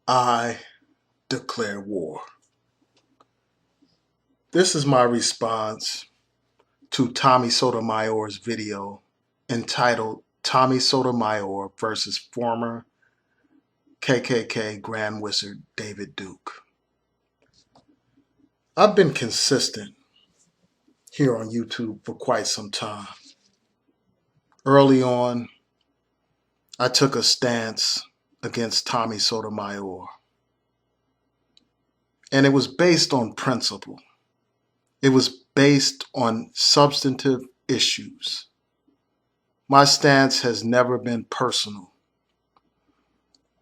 I declare war. This is my response to Tommy Sotomayor's video entitled Tommy Sotomayor versus former KKK Grand Wizard David Duke. I've been consistent here on YouTube for quite some time. Early on, I took a stance against Tommy Sotomayor, and it was based on principle. It was based on substantive issues. My stance has never been personal.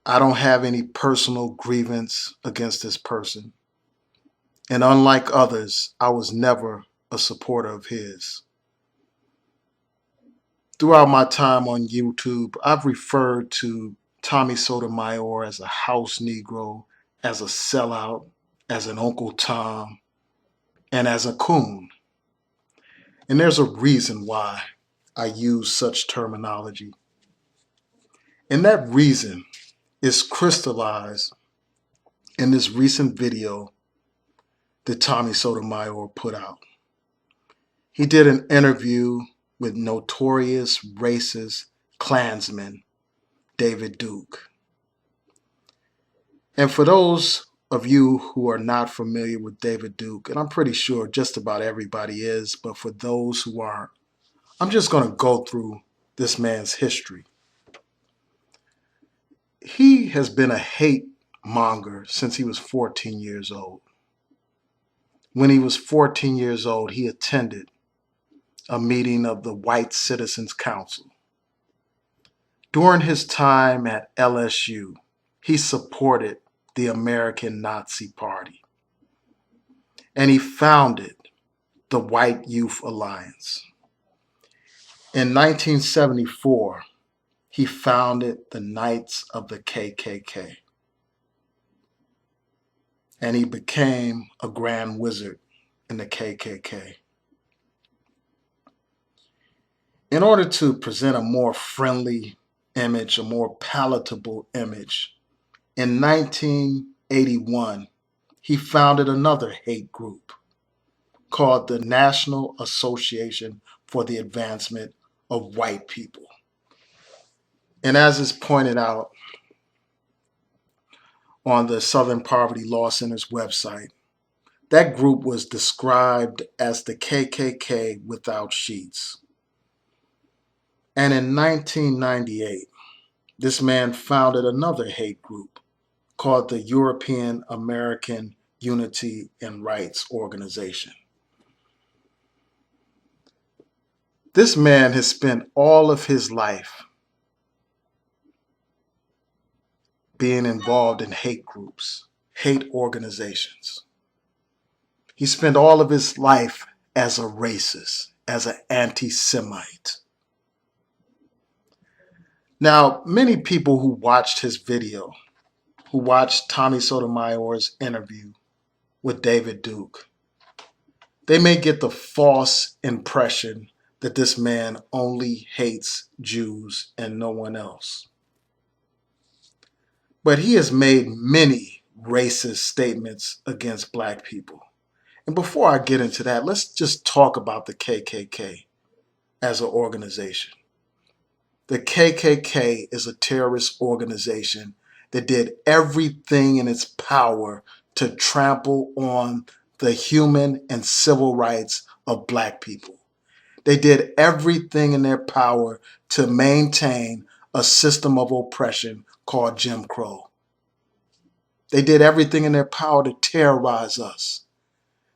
I don't have any personal grievance against this person. And unlike others, I was never a supporter of his. Throughout my time on YouTube, I've referred to Tommy Sotomayor as a house Negro, as a sellout, as an Uncle Tom, and as a coon. And there's a reason why I use such terminology. And that reason is crystallized in this recent video that Tommy Sotomayor put out. He did an interview with notorious racist Klansman David Duke. And for those of you who are not familiar with David Duke, and I'm pretty sure just about everybody is, but for those who aren't, I'm just going to go through this man's history. He has been a hate monger since he was 14 years old. When he was 14 years old, he attended a meeting of the White Citizens Council. During his time at LSU, he supported the American Nazi Party, and he founded the White Youth Alliance. In 1974, he founded the Knights of the KKK, and he became a Grand Wizard in the KKK. In order to present a more friendly image, a more palatable image, in 1981, he founded another hate group called the National Association for the Advancement of White People. And as is pointed out on the Southern Poverty Law Center's website, that group was described as the KKK without sheets. And in 1998, this man founded another hate group called the European American Unity and Rights Organization. This man has spent all of his life being involved in hate groups, hate organizations. He spent all of his life as a racist, as an anti-Semite. Now, many people who watched his video, who watched Tommy Sotomayor's interview with David Duke, they may get the false impression that this man only hates Jews and no one else. But he has made many racist statements against black people. And before I get into that, let's just talk about the KKK as an organization. The KKK is a terrorist organization that did everything in its power to trample on the human and civil rights of black people. They did everything in their power to maintain a system of oppression called Jim Crow. They did everything in their power to terrorize us.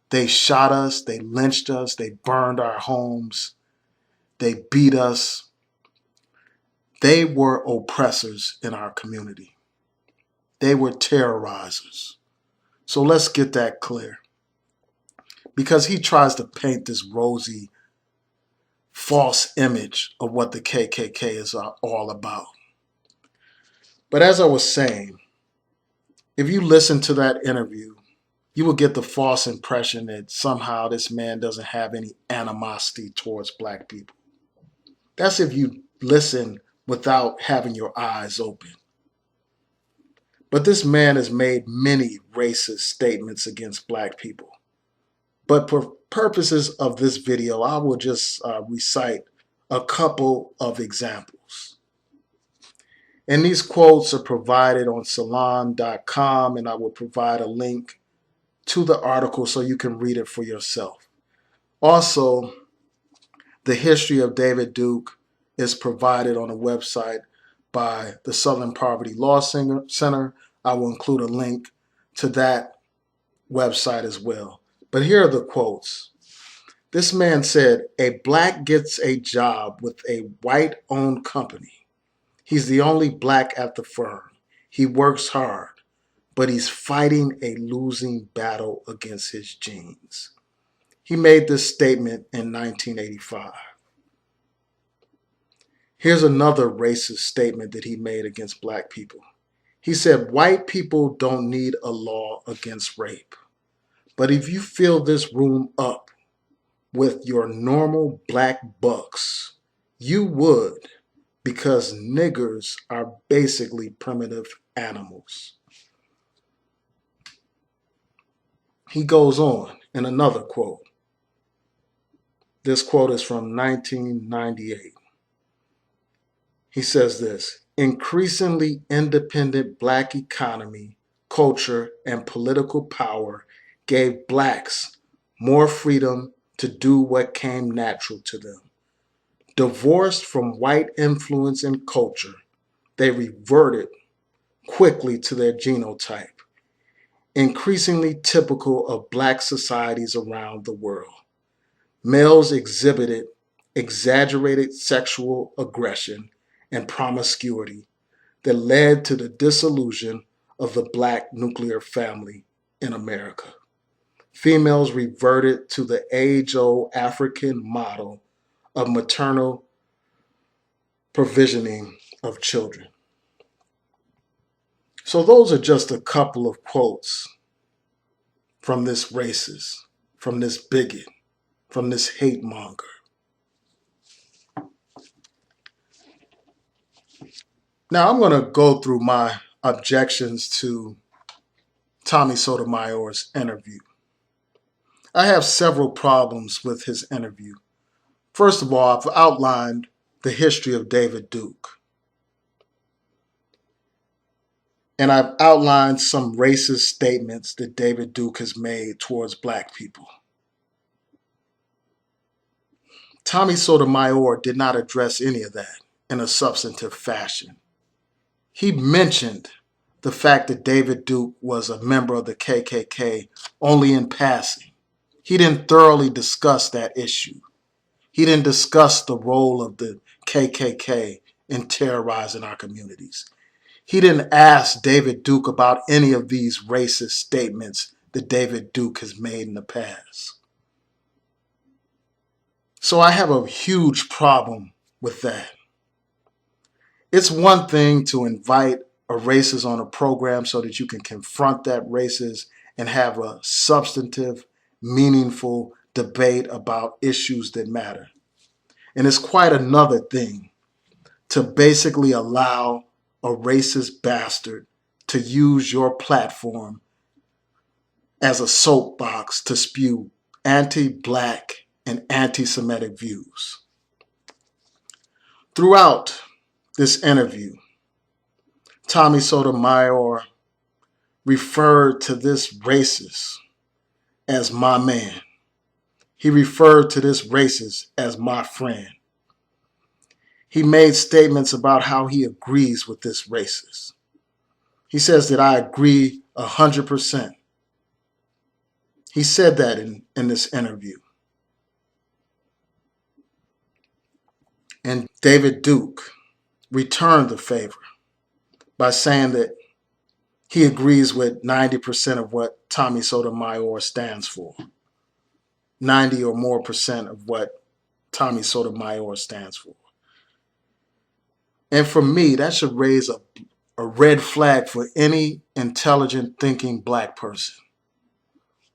They shot us, they lynched us, they burned our homes, they beat us. They were oppressors in our community. They were terrorizers. So let's get that clear. Because he tries to paint this rosy, false image of what the KKK is all about. But as I was saying, if you listen to that interview, you will get the false impression that somehow this man doesn't have any animosity towards black people. That's if you listen without having your eyes open. But this man has made many racist statements against black people. But for purposes of this video, I will just recite a couple of examples. And these quotes are provided on salon.com, and I will provide a link to the article so you can read it for yourself. Also, the history of David Duke is provided on a website by the Southern Poverty Law Center. I will include a link to that website as well. But here are the quotes. This man said, "A black gets a job with a white-owned company. He's the only black at the firm. He works hard, but he's fighting a losing battle against his genes." He made this statement in 1985. Here's another racist statement that he made against black people. He said, "White people don't need a law against rape. But if you fill this room up with your normal black bucks, you would, because niggers are basically primitive animals." He goes on in another quote. This quote is from 1998. He says this, "Increasingly independent black economy, culture, and political power gave blacks more freedom to do what came natural to them. Divorced from white influence and culture, they reverted quickly to their genotype, increasingly typical of black societies around the world. Males exhibited exaggerated sexual aggression and promiscuity that led to the dissolution of the black nuclear family in America. Females reverted to the age-old African model of maternal provisioning of children." So those are just a couple of quotes from this racist, from this bigot, from this hate monger. Now I'm going to go through my objections to Tommy Sotomayor's interview. I have several problems with his interview. First of all, I've outlined the history of David Duke. And I've outlined some racist statements that David Duke has made towards black people. Tommy Sotomayor did not address any of that in a substantive fashion. He mentioned the fact that David Duke was a member of the KKK only in passing. He didn't thoroughly discuss that issue. He didn't discuss the role of the KKK in terrorizing our communities. He didn't ask David Duke about any of these racist statements that David Duke has made in the past. So I have a huge problem with that. It's one thing to invite a racist on a program so that you can confront that racist and have a substantive, meaningful debate about issues that matter. And it's quite another thing to basically allow a racist bastard to use your platform as a soapbox to spew anti-black and anti-Semitic views. Throughout this interview, Tommy Sotomayor referred to this racist as my man. He referred to this racist as my friend. He made statements about how he agrees with this racist. He says that I agree 100%. He said that in this interview. And David Duke returned the favor by saying that he agrees with 90% of what Tommy Sotomayor stands for. 90 or more percent of what Tommy Sotomayor stands for. And for me, that should raise a red flag for any intelligent thinking black person.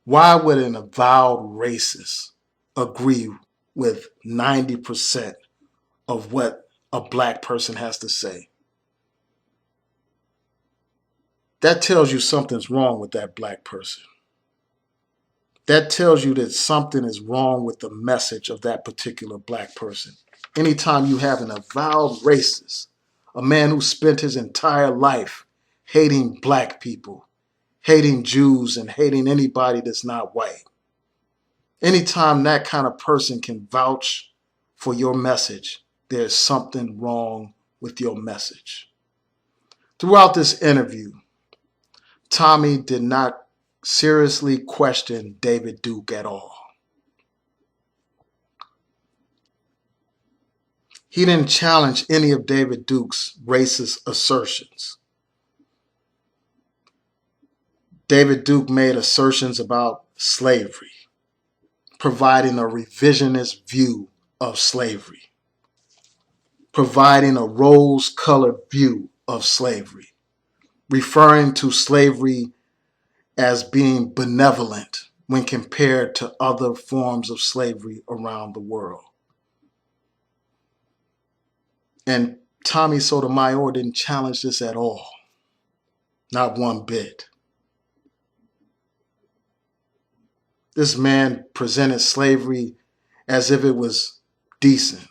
Why would an avowed racist agree with 90% of what a black person has to say? that tells you something's wrong with that black person. That tells you that something is wrong with the message of that particular black person. Anytime you have an avowed racist, a man who spent his entire life hating black people, hating Jews, and hating anybody that's not white, anytime that kind of person can vouch for your message, there's something wrong with your message. Throughout this interview, Tommy did not seriously question David Duke at all. He didn't challenge any of David Duke's racist assertions. David Duke made assertions about slavery, providing a revisionist view of slavery, providing a rose-colored view of slavery, referring to slavery as being benevolent when compared to other forms of slavery around the world. And Tommy Sotomayor didn't challenge this at all. Not one bit. This man presented slavery as if it was decent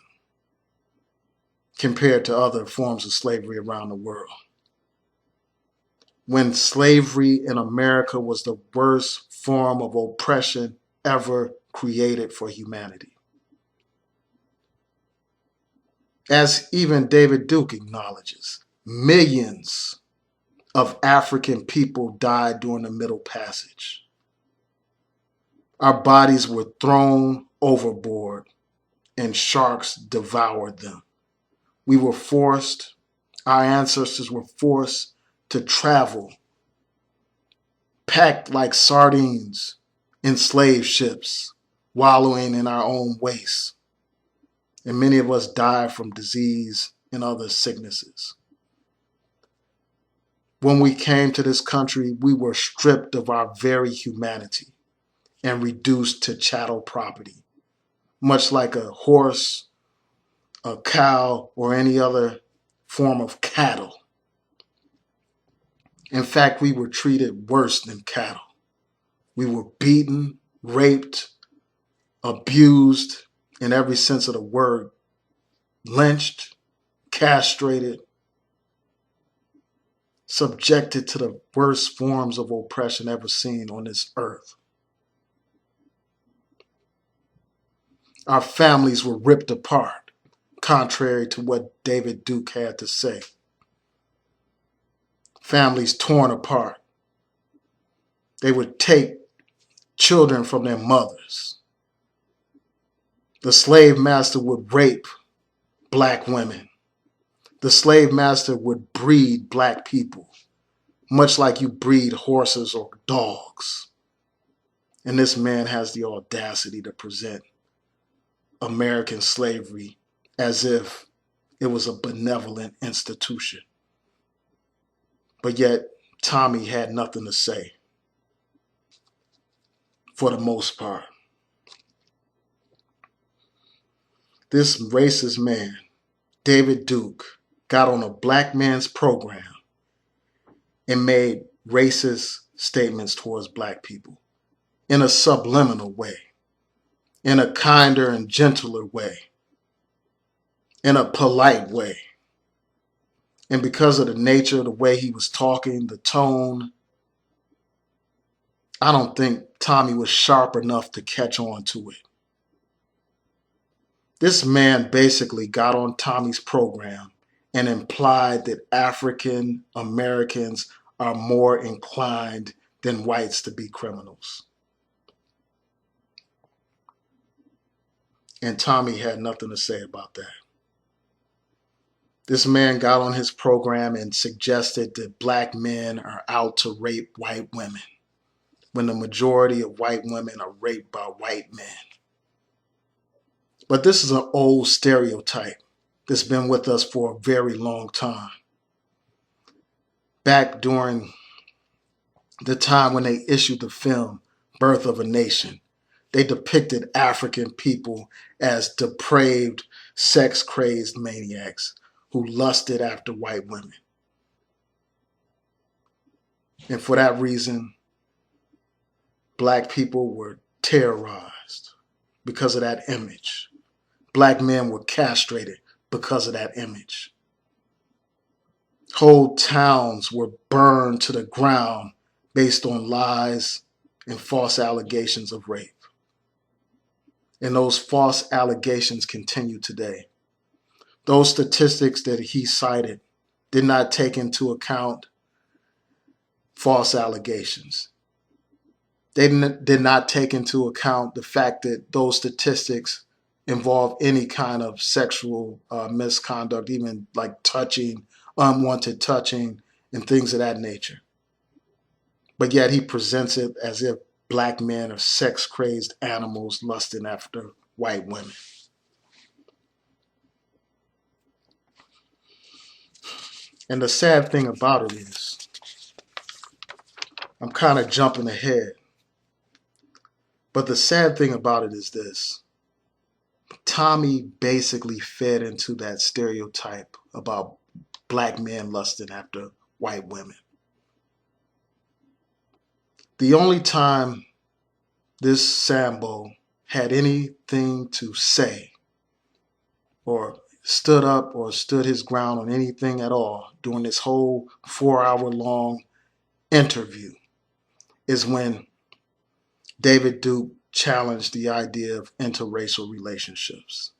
compared to other forms of slavery around the world. When slavery in America was the worst form of oppression ever created for humanity. As even David Duke acknowledges, millions of African people died during the Middle Passage. Our bodies were thrown overboard and sharks devoured them. We were forced, our ancestors were forced to travel, packed like sardines in slave ships, wallowing in our own waste. And many of us died from disease and other sicknesses. When we came to this country, we were stripped of our very humanity and reduced to chattel property, much like a horse, a cow, or any other form of cattle. In fact, we were treated worse than cattle. We were beaten, raped, abused in every sense of the word, lynched, castrated, subjected to the worst forms of oppression ever seen on this earth. Our families were ripped apart, contrary to what David Duke had to say. Families torn apart. They would take children from their mothers. The slave master would rape black women. The slave master would breed black people, much like you breed horses or dogs. And this man has the audacity to present American slavery as if it was a benevolent institution. But yet, Tommy had nothing to say, for the most part. This racist man, David Duke, got on a black man's program and made racist statements towards black people in a subliminal way, in a kinder and gentler way, in a polite way. And because of the nature of the way he was talking, the tone, I don't think Tommy was sharp enough to catch on to it. This man basically got on Tommy's program and implied that African Americans are more inclined than whites to be criminals. And Tommy had nothing to say about that. This man got on his program and suggested that black men are out to rape white women, when the majority of white women are raped by white men. But this is an old stereotype that's been with us for a very long time. Back during the time when they issued the film Birth of a Nation, they depicted African people as depraved, sex-crazed maniacs who lusted after white women. And for that reason, black people were terrorized because of that image. Black men were castrated because of that image. Whole towns were burned to the ground based on lies and false allegations of rape. And those false allegations continue today. Those statistics that he cited did not take into account false allegations. They did not take into account the fact that those statistics involve any kind of sexual misconduct, even like touching, unwanted touching, and things of that nature. But yet he presents it as if black men are sex crazed animals lusting after white women. And the sad thing about it is, I'm kind of jumping ahead, but the sad thing about it is this. Tommy basically fed into that stereotype about black men lusting after white women. The only time this Sambo had anything to say or stood up or stood his ground on anything at all during this whole 4-hour long interview is when David Duke challenged the idea of interracial relationships.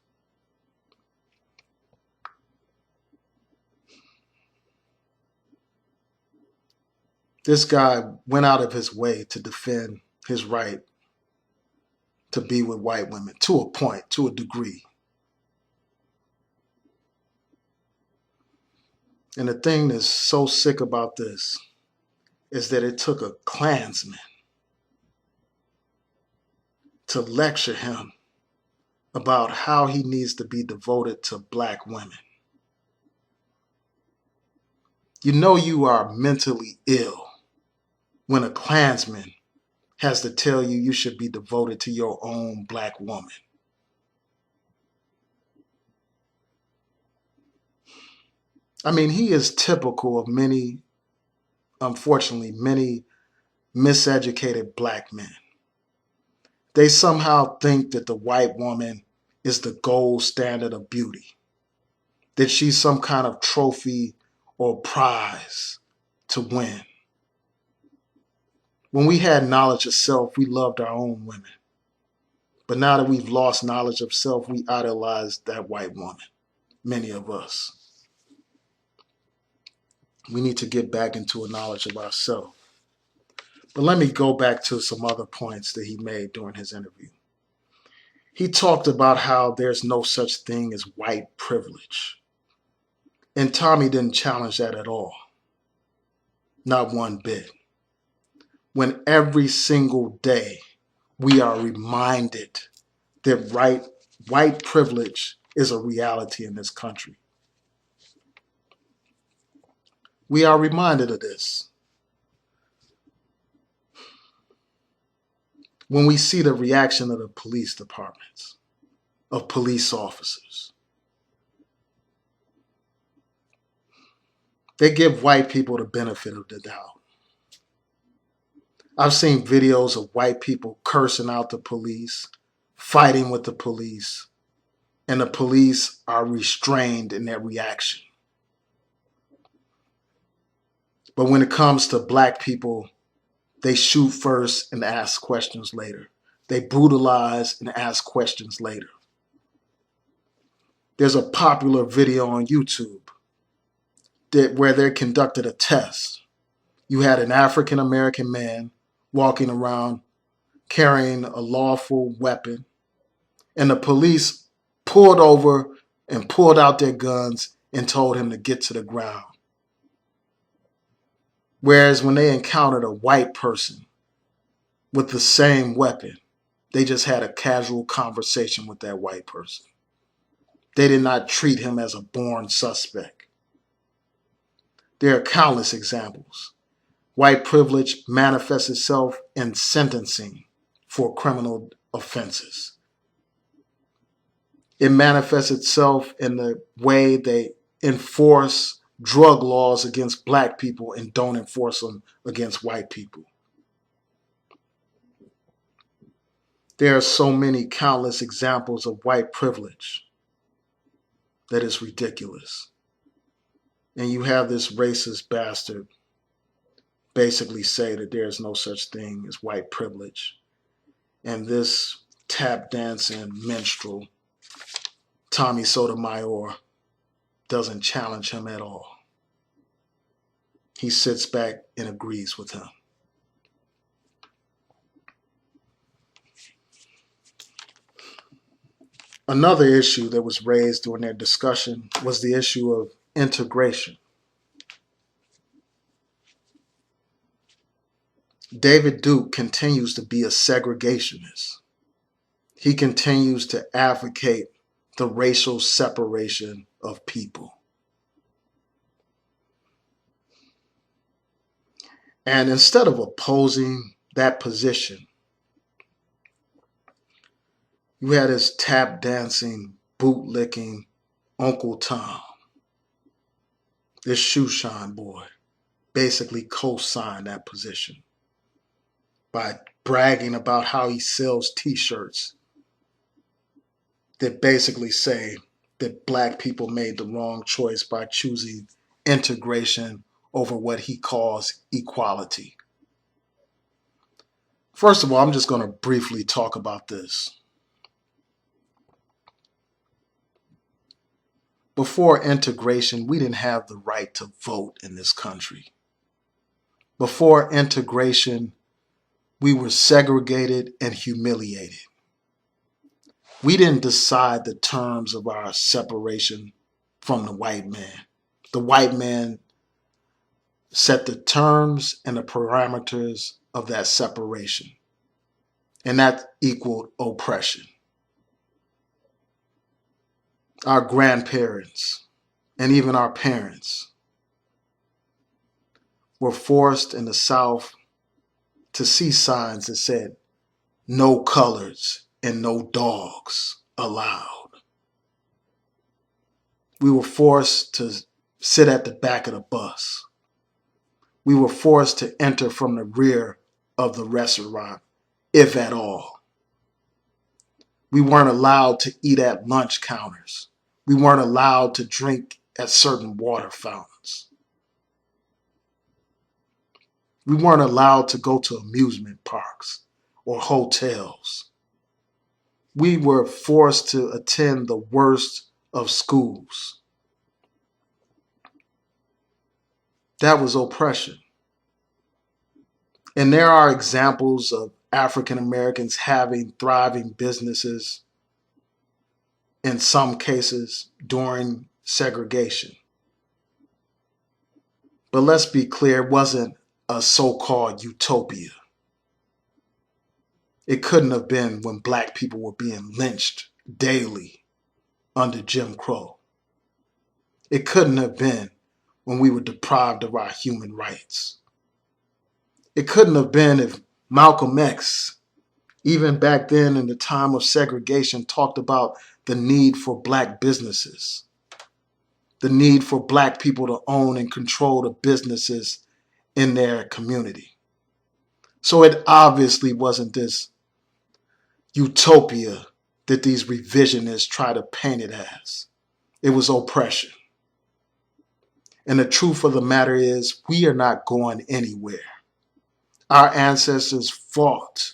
This guy went out of his way to defend his right to be with white women to a point, to a degree. And the thing that's so sick about this is that it took a Klansman to lecture him about how he needs to be devoted to black women. You know you are mentally ill when a Klansman has to tell you you should be devoted to your own black woman. I mean, he is typical of many, unfortunately, many miseducated black men. They somehow think that the white woman is the gold standard of beauty, that she's some kind of trophy or prize to win. When we had knowledge of self, we loved our own women. But now that we've lost knowledge of self, we idolize that white woman, many of us. We need to get back into a knowledge of ourselves. But let me go back to some other points that he made during his interview. He talked about how there's no such thing as white privilege. And Tommy didn't challenge that at all. Not one bit. When every single day we are reminded that white privilege is a reality in this country. We are reminded of this when we see the reaction of the police departments, of police officers. They give white people the benefit of the doubt. I've seen videos of white people cursing out the police, fighting with the police, and the police are restrained in their reaction. But when it comes to black people, they shoot first and ask questions later. They brutalize and ask questions later. There's a popular video on YouTube where they conducted a test. You had an African American man walking around carrying a lawful weapon, and the police pulled over and pulled out their guns and told him to get to the ground. Whereas when they encountered a white person with the same weapon, they just had a casual conversation with that white person. They did not treat him as a born suspect. There are countless examples. White privilege manifests itself in sentencing for criminal offenses. It manifests itself in the way they enforce drug laws against black people and don't enforce them against white people. There are so many countless examples of white privilege that is ridiculous. And you have this racist bastard basically say that there is no such thing as white privilege. And this tap dancing minstrel, Tommy Sotomayor, doesn't challenge him at all. He sits back and agrees with him. Another issue that was raised during their discussion was the issue of integration. David Duke continues to be a segregationist. He continues to advocate the racial separation of people. And instead of opposing that position, you had this tap dancing, boot licking Uncle Tom, this shoe shine boy, basically co-signed that position by bragging about how he sells t-shirts that basically say that black people made the wrong choice by choosing integration over what he calls equality. First of all, I'm just going to briefly talk about this. Before integration, we didn't have the right to vote in this country. Before integration, we were segregated and humiliated. We didn't decide the terms of our separation from the white man. The white man set the terms and the parameters of that separation. And that equaled oppression. Our grandparents and even our parents were forced in the South to see signs that said, no colors and no dogs allowed. We were forced to sit at the back of the bus. We were forced to enter from the rear of the restaurant, if at all. We weren't allowed to eat at lunch counters. We weren't allowed to drink at certain water fountains. We weren't allowed to go to amusement parks or hotels. We were forced to attend the worst of schools. That was oppression. And there are examples of African Americans having thriving businesses, in some cases during segregation. But let's be clear, it wasn't a so-called utopia. It couldn't have been when black people were being lynched daily under Jim Crow. It couldn't have been when we were deprived of our human rights. It couldn't have been if Malcolm X, even back then in the time of segregation, talked about the need for black businesses, the need for black people to own and control the businesses in their community. So it obviously wasn't this utopia that these revisionists try to paint it as. It was oppression. And the truth of the matter is, we are not going anywhere. Our ancestors fought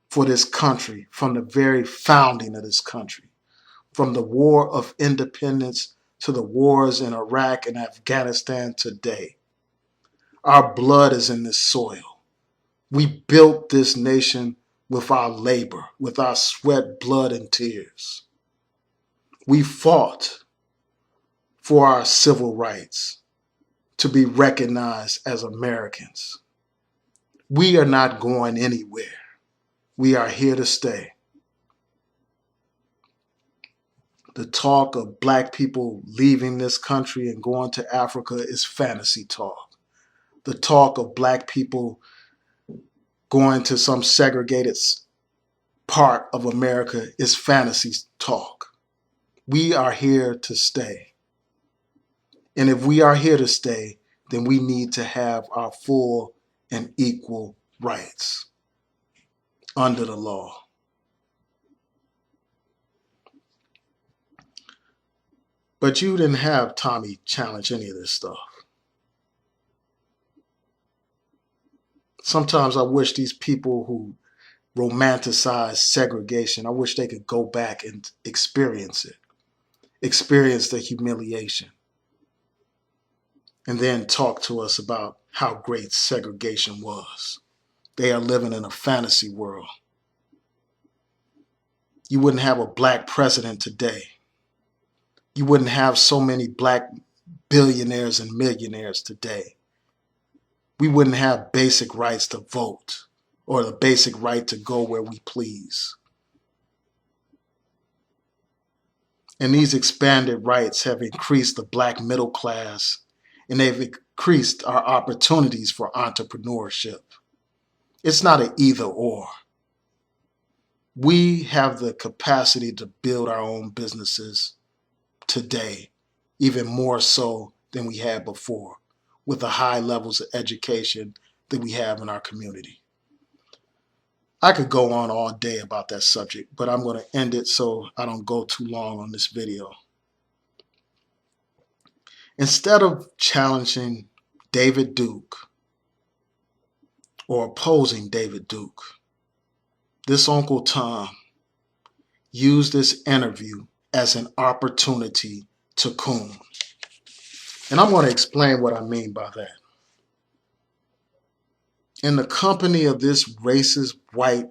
for this country from the very founding of this country, from the War of Independence to the wars in Iraq and Afghanistan today. Our blood is in this soil. We built this nation with our labor, with our sweat, blood, and tears. We fought for our civil rights to be recognized as Americans. We are not going anywhere. We are here to stay. The talk of black people leaving this country and going to Africa is fantasy talk. The talk of black people going to some segregated part of America is fantasy talk. We are here to stay. And if we are here to stay, then we need to have our full and equal rights under the law. But you didn't have Tommy challenge any of this stuff. Sometimes I wish these people who romanticize segregation, I wish they could go back and experience it, experience the humiliation, and then talk to us about how great segregation was. They are living in a fantasy world. You wouldn't have a black president today. You wouldn't have so many black billionaires and millionaires today. We wouldn't have basic rights to vote or the basic right to go where we please. And these expanded rights have increased the black middle class, and they've increased our opportunities for entrepreneurship. It's not an either or. We have the capacity to build our own businesses today, even more so than we had before, with the high levels of education that we have in our community. I could go on all day about that subject, but I'm going to end it so I don't go too long on this video. Instead of challenging David Duke or opposing David Duke, this Uncle Tom used this interview as an opportunity to coon. And I'm going to explain what I mean by that. In the company of this racist white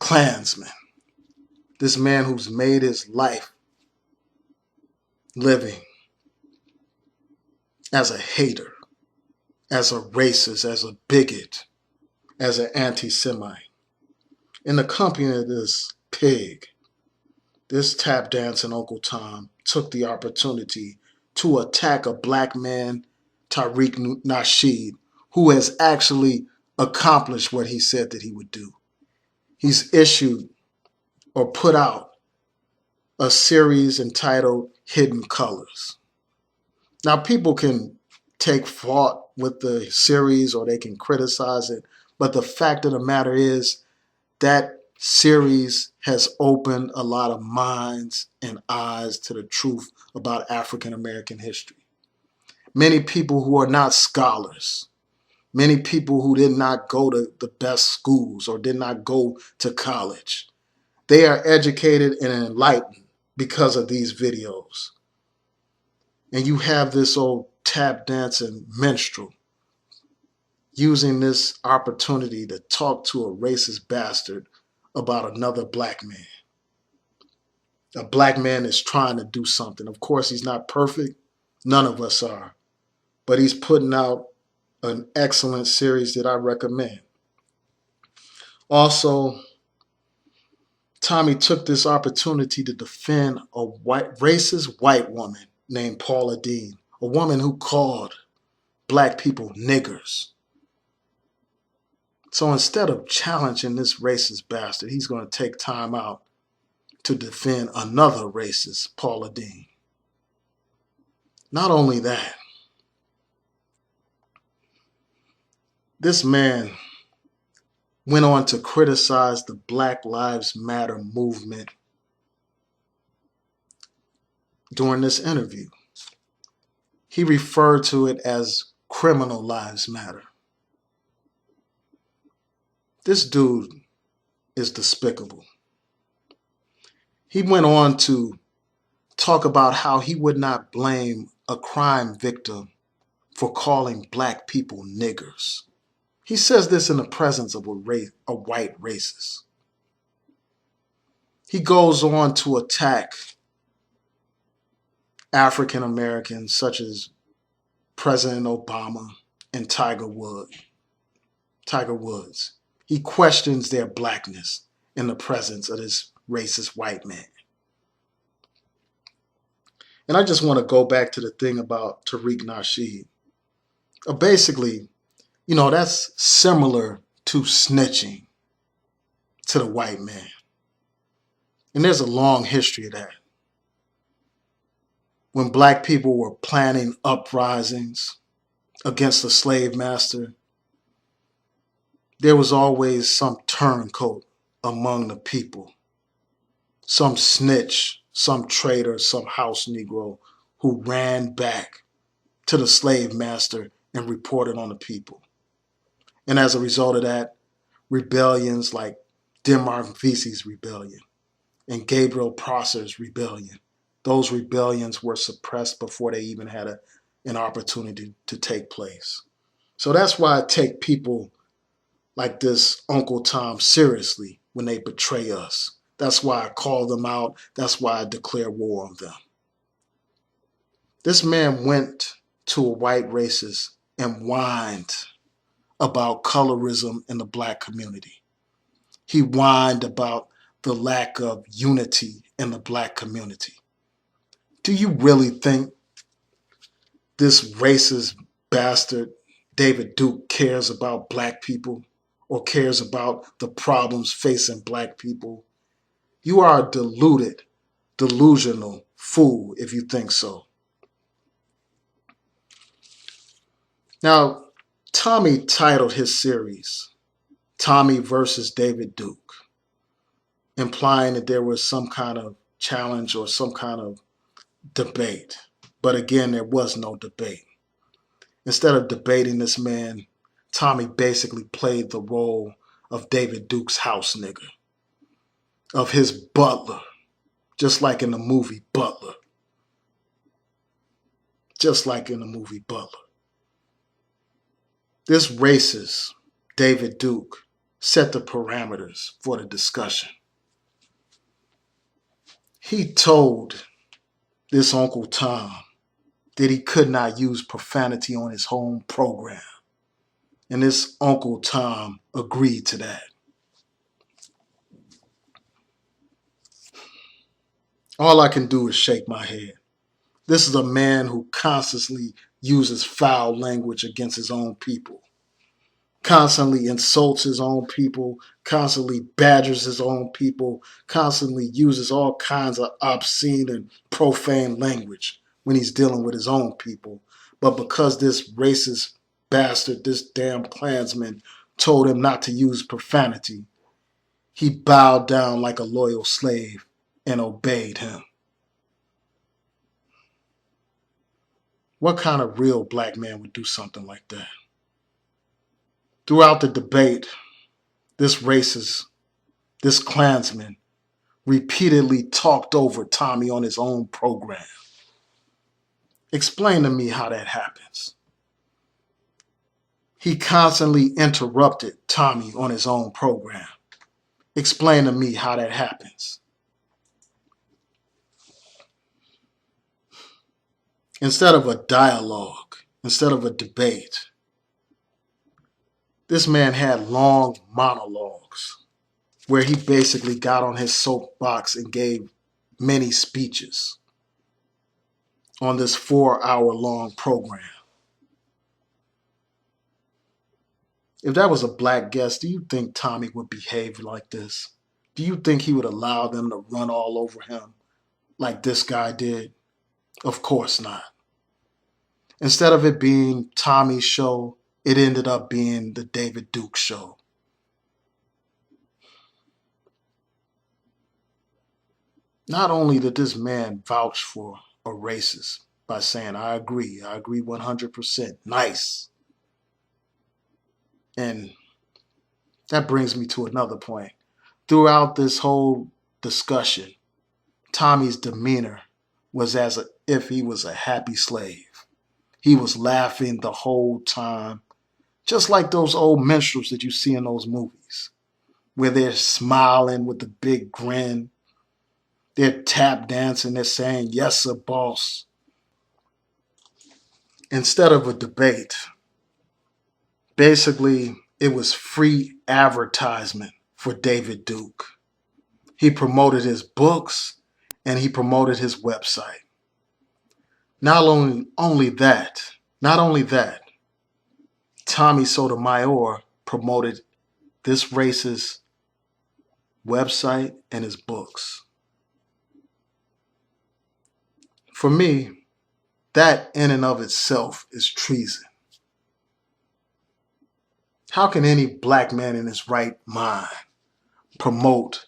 Klansman, this man who's made his life living as a hater, as a racist, as a bigot, as an anti-Semite. In the company of this pig, this tap dancing Uncle Tom took the opportunity to attack a black man, Tariq Nasheed, who has actually accomplished what he said that he would do. He's issued or put out a series entitled Hidden Colors. Now, people can take fault with the series or they can criticize it, but the fact of the matter is that series has opened a lot of minds and eyes to the truth about African American history. Many people who are not scholars, many people who did not go to the best schools or did not go to college, they are educated and enlightened because of these videos. And you have this old tap dancing minstrel using this opportunity to talk to a racist bastard about another black man. A black man is trying to do something. Of course, he's not perfect. None of us are. But he's putting out an excellent series that I recommend. Also, Tommy took this opportunity to defend a racist white woman named Paula Deen, a woman who called black people niggers. So instead of challenging this racist bastard, he's going to take time out to defend another racist, Paula Deen. Not only that, this man went on to criticize the Black Lives Matter movement during this interview. He referred to it as criminal lives matter. This dude is despicable. He went on to talk about how he would not blame a crime victim for calling black people niggers. He says this in the presence of a white racist. He goes on to attack African Americans such as President Obama and Tiger Woods. He questions their blackness in the presence of this racist white man. And I just want to go back to the thing about Tariq Nasheed. Basically, that's similar to snitching to the white man. And there's a long history of that. when black people were planning uprisings against the slave master, there was always some turncoat among the people, some snitch, some traitor, some house Negro who ran back to the slave master and reported on the people. And as a result of that, rebellions like Denmark Vesey's rebellion and Gabriel Prosser's rebellion, those rebellions were suppressed before they even had an opportunity to take place. So that's why I take people like this Uncle Tom seriously when they betray us. That's why I call them out. That's why I declare war on them. This man went to a white racist and whined about colorism in the black community. He whined about the lack of unity in the black community. Do you really think this racist bastard, David Duke, cares about black people or cares about the problems facing black people? You are a deluded, delusional fool if you think so. Now, Tommy titled his series Tommy versus David Duke, implying that there was some kind of challenge or some kind of debate. But again, there was no debate. Instead of debating this man, Tommy basically played the role of David Duke's house nigga, of his butler, just like in the movie Butler. Just like in the movie Butler. This racist, David Duke, set the parameters for the discussion. He told this Uncle Tom that he could not use profanity on his home program. And this Uncle Tom agreed to that. All I can do is shake my head. This is a man who constantly uses foul language against his own people, constantly insults his own people, constantly badgers his own people, constantly uses all kinds of obscene and profane language when he's dealing with his own people. But because this racist bastard, this damn Klansman, told him not to use profanity, he bowed down like a loyal slave and obeyed him. What kind of real black man would do something like that? Throughout the debate, this racist, this Klansman, repeatedly talked over Tommy on his own program. Explain to me how that happens. He constantly interrupted Tommy on his own program. Explain to me how that happens. Instead of a dialogue, instead of a debate, this man had long monologues where he basically got on his soapbox and gave many speeches on this 4-hour-long program. If that was a black guest, do you think Tommy would behave like this? Do you think he would allow them to run all over him like this guy did? Of course not. Instead of it being Tommy's show, it ended up being the David Duke show. Not only did this man vouch for a racist by saying, I agree 100%, nice. And that brings me to another point. Throughout this whole discussion, Tommy's demeanor was as if he was a happy slave. He was laughing the whole time, just like those old minstrels that you see in those movies, where they're smiling with the big grin. They're tap dancing, they're saying, yes, sir, boss. Instead of a debate, basically, it was free advertisement for David Duke. He promoted his books and he promoted his website. Not only that, Tommy Sotomayor promoted this racist website and his books. For me, That in and of itself is treason. How can any black man in his right mind promote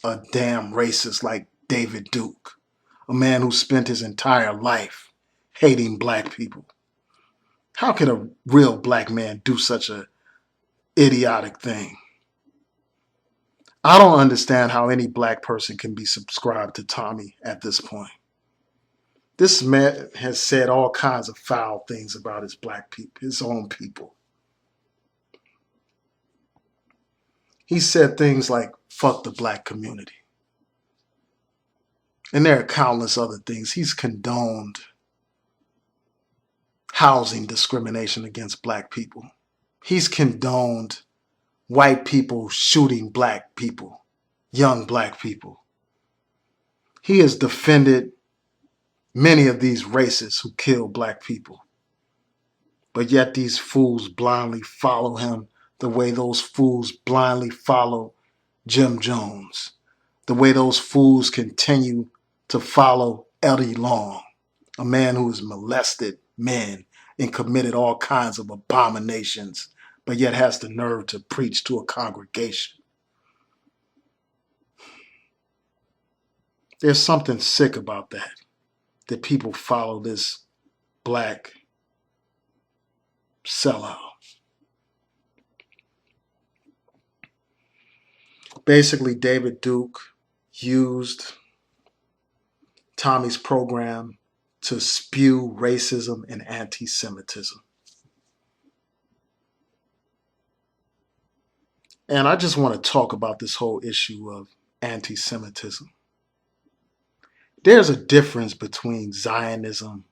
a damn racist like David Duke, a man who spent his entire life hating black people? How can a real black man do such a idiotic thing? I don't understand how any black person can be subscribed to Tommy at this point. This man has said all kinds of foul things about his black people, his own people. He said things like, fuck the black community. And there are countless other things. He's condoned housing discrimination against black people. He's condoned white people shooting black people, young black people. He has defended many of these racists who kill black people. But yet these fools blindly follow him the way those fools blindly follow Jim Jones, the way those fools continue to follow Eddie Long, a man who has molested men and committed all kinds of abominations, but yet has the nerve to preach to a congregation. There's something sick about that people follow this black sellout. Basically, David Duke used Tommy's program to spew racism and anti-Semitism. And I just want to talk about this whole issue of anti-Semitism. There's a difference between Zionism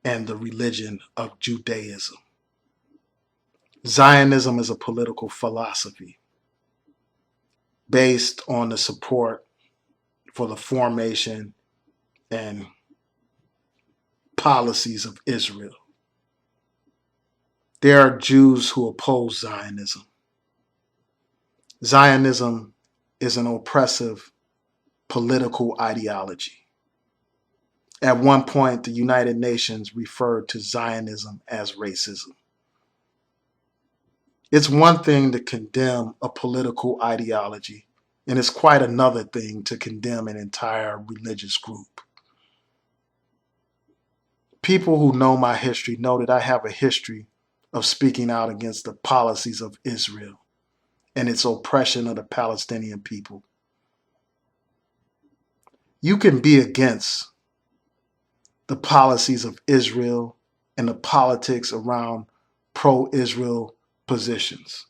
and the religion of Judaism. Zionism is a political philosophy based on the support for the formation and policies of Israel. There are Jews who oppose Zionism. Zionism is an oppressive political ideology. At one point, the United Nations referred to Zionism as racism. It's one thing to condemn a political ideology, and it's quite another thing to condemn an entire religious group. People who know my history know that I have a history of speaking out against the policies of Israel and its oppression of the Palestinian people. You can be against the policies of Israel and the politics around pro-Israel positions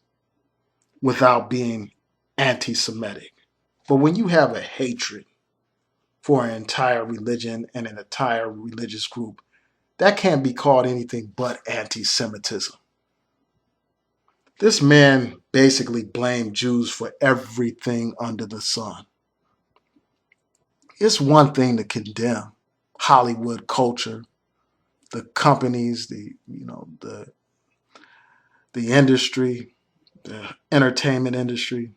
without being anti-Semitic. But when you have a hatred for an entire religion and an entire religious group, that can't be called anything but anti-Semitism. This man basically blamed Jews for everything under the sun. It's one thing to condemn Hollywood culture, the companies, the industry, the entertainment industry,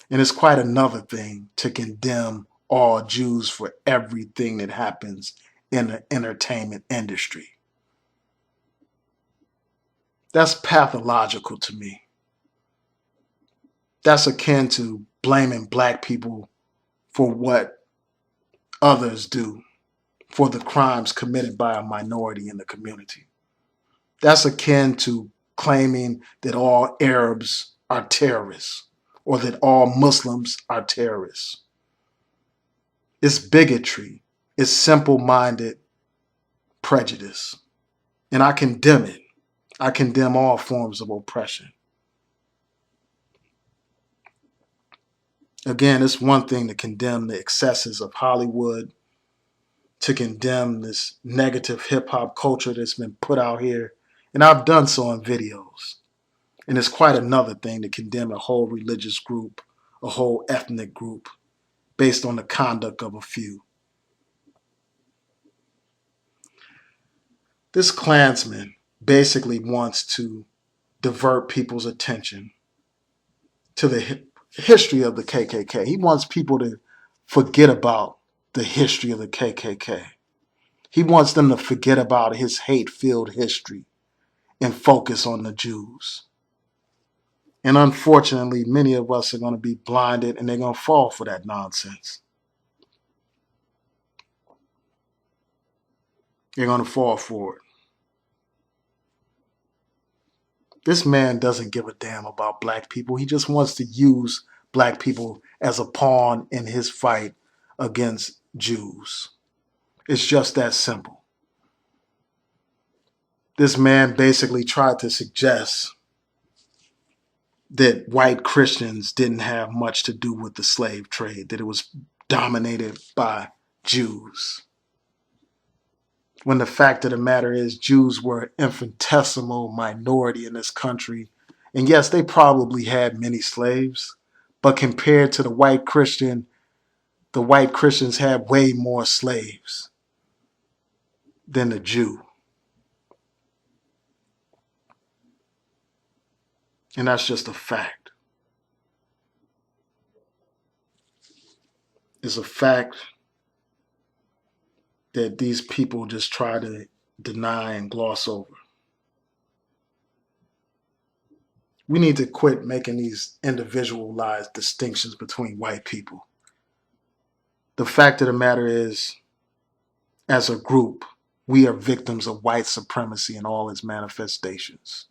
and it's quite another thing to condemn all Jews for everything that happens in the entertainment industry. That's pathological to me. That's akin to blaming black people for what others do, for the crimes committed by a minority in the community. That's akin to claiming that all Arabs are terrorists or that all Muslims are terrorists. It's bigotry. It's simple-minded prejudice. And I condemn it. I condemn all forms of oppression. Again, it's one thing to condemn the excesses of Hollywood, to condemn this negative hip-hop culture that's been put out here. And I've done so in videos. And it's quite another thing to condemn a whole religious group, a whole ethnic group, based on the conduct of a few. This Klansman basically wants to divert people's attention to the history of the KKK. He wants people to forget about the history of the KKK. He wants them to forget about his hate-filled history and focus on the Jews. And unfortunately, many of us are going to be blinded and they're going to fall for that nonsense. They're going to fall for it. This man doesn't give a damn about black people. He just wants to use black people as a pawn in his fight against Jews. It's just that simple. This man basically tried to suggest that white Christians didn't have much to do with the slave trade, that it was dominated by Jews. When the fact of the matter is, Jews were an infinitesimal minority in this country. And yes, they probably had many slaves, but compared to the white Christians had way more slaves than the Jew. And that's just a fact. It's a fact that these people just try to deny and gloss over. We need to quit making these individualized distinctions between white people. The fact of the matter is, as a group, we are victims of white supremacy in all its manifestations.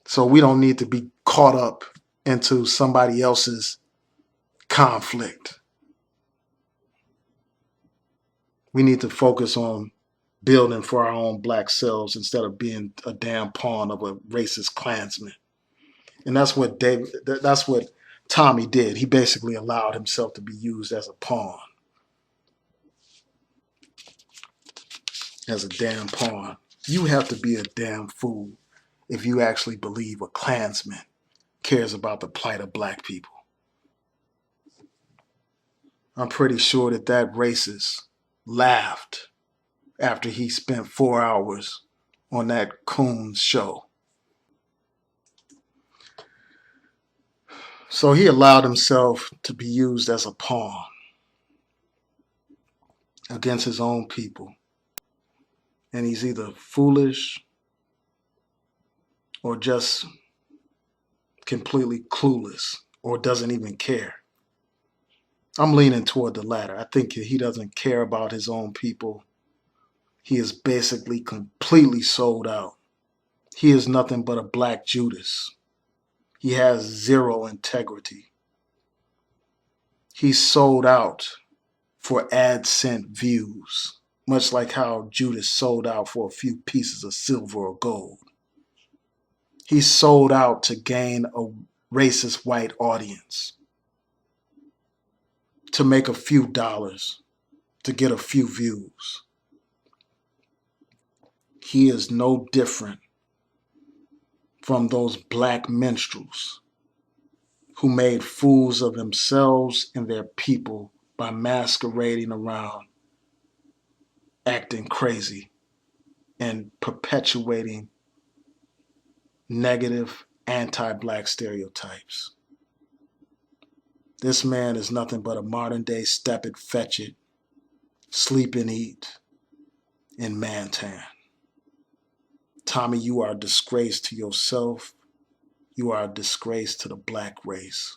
So we don't need to be caught up into somebody else's conflict. We need to focus on building for our own black selves instead of being a damn pawn of a racist Klansman. And that's what Tommy did. He basically allowed himself to be used as a pawn. As a damn pawn. You have to be a damn fool if you actually believe a Klansman cares about the plight of black people. I'm pretty sure that racist laughed after he spent 4 hours on that Coons show. So he allowed himself to be used as a pawn against his own people. And he's either foolish or just completely clueless or doesn't even care. I'm leaning toward the latter. I think he doesn't care about his own people. He is basically completely sold out. He is nothing but a black Judas. He has zero integrity. He's sold out for ad-cent views, much like how Judas sold out for a few pieces of silver or gold. He's sold out to gain a racist white audience, to make a few dollars, to get a few views. He is no different from those black minstrels who made fools of themselves and their people by masquerading around, acting crazy, and perpetuating negative anti-black stereotypes. This man is nothing but a modern-day step it, fetch it, sleep and eat, and man-tan. Tommy, you are a disgrace to yourself. You are a disgrace to the black race.